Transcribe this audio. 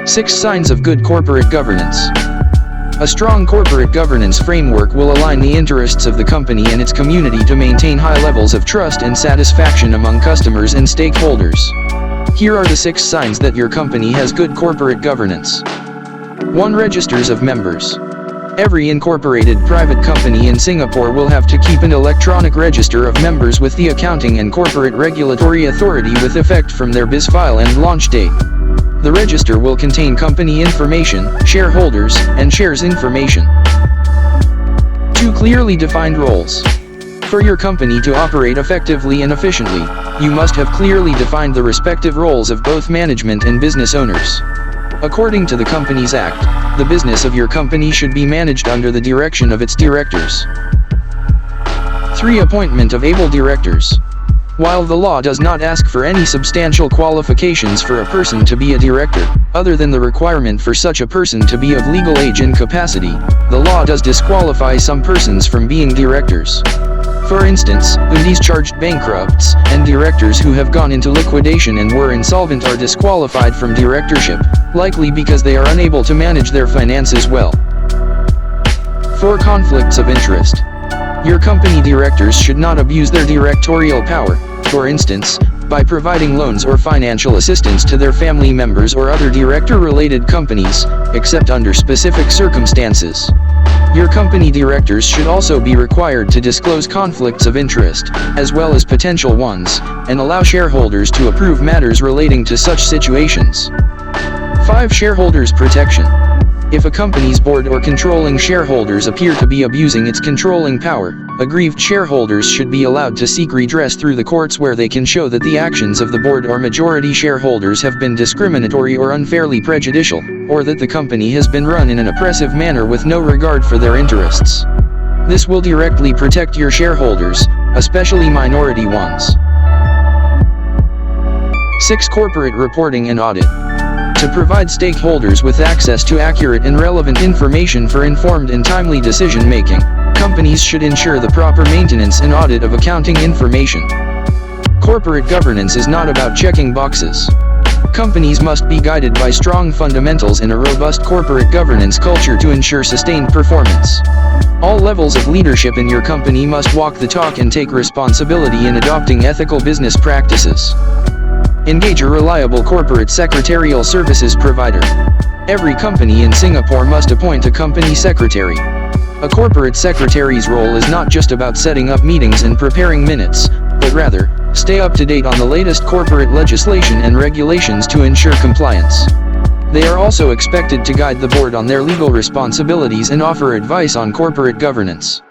6 Signs of Good Corporate Governance. A strong corporate governance framework will align the interests of the company and its community to maintain high levels of trust and satisfaction among customers and stakeholders. Here are the 6 signs that your company has good corporate governance. 1. Registers of members. Every incorporated private company in Singapore will have to keep an electronic register of members with the Accounting and Corporate Regulatory Authority with effect from their BIS file and launch date. The register will contain company information, shareholders, and shares information. 2. Clearly defined roles. For your company to operate effectively and efficiently, you must have clearly defined the respective roles of both management and business owners. According to the Companies Act, the business of your company should be managed under the direction of its directors. 3. Appointment of able directors. While the law does not ask for any substantial qualifications for a person to be a director, other than the requirement for such a person to be of legal age and capacity, the law does disqualify some persons from being directors. For instance, undischarged bankrupts and directors who have gone into liquidation and were insolvent are disqualified from directorship, likely because they are unable to manage their finances well. 4. Conflicts of interest. Your company directors should not abuse their directorial power, for instance, by providing loans or financial assistance to their family members or other director-related companies, except under specific circumstances. Your company directors should also be required to disclose conflicts of interest, as well as potential ones, and allow shareholders to approve matters relating to such situations. 5. Shareholders' protection. If a company's board or controlling shareholders appear to be abusing its controlling power, aggrieved shareholders should be allowed to seek redress through the courts where they can show that the actions of the board or majority shareholders have been discriminatory or unfairly prejudicial, or that the company has been run in an oppressive manner with no regard for their interests. This will directly protect your shareholders, especially minority ones. 6. Corporate reporting and audit. To provide stakeholders with access to accurate and relevant information for informed and timely decision-making, companies should ensure the proper maintenance and audit of accounting information. Corporate governance is not about checking boxes. Companies must be guided by strong fundamentals and a robust corporate governance culture to ensure sustained performance. All levels of leadership in your company must walk the talk and take responsibility in adopting ethical business practices. Engage a reliable corporate secretarial services provider. Every company in Singapore must appoint a company secretary. A corporate secretary's role is not just about setting up meetings and preparing minutes, but rather, stay up to date on the latest corporate legislation and regulations to ensure compliance. They are also expected to guide the board on their legal responsibilities and offer advice on corporate governance.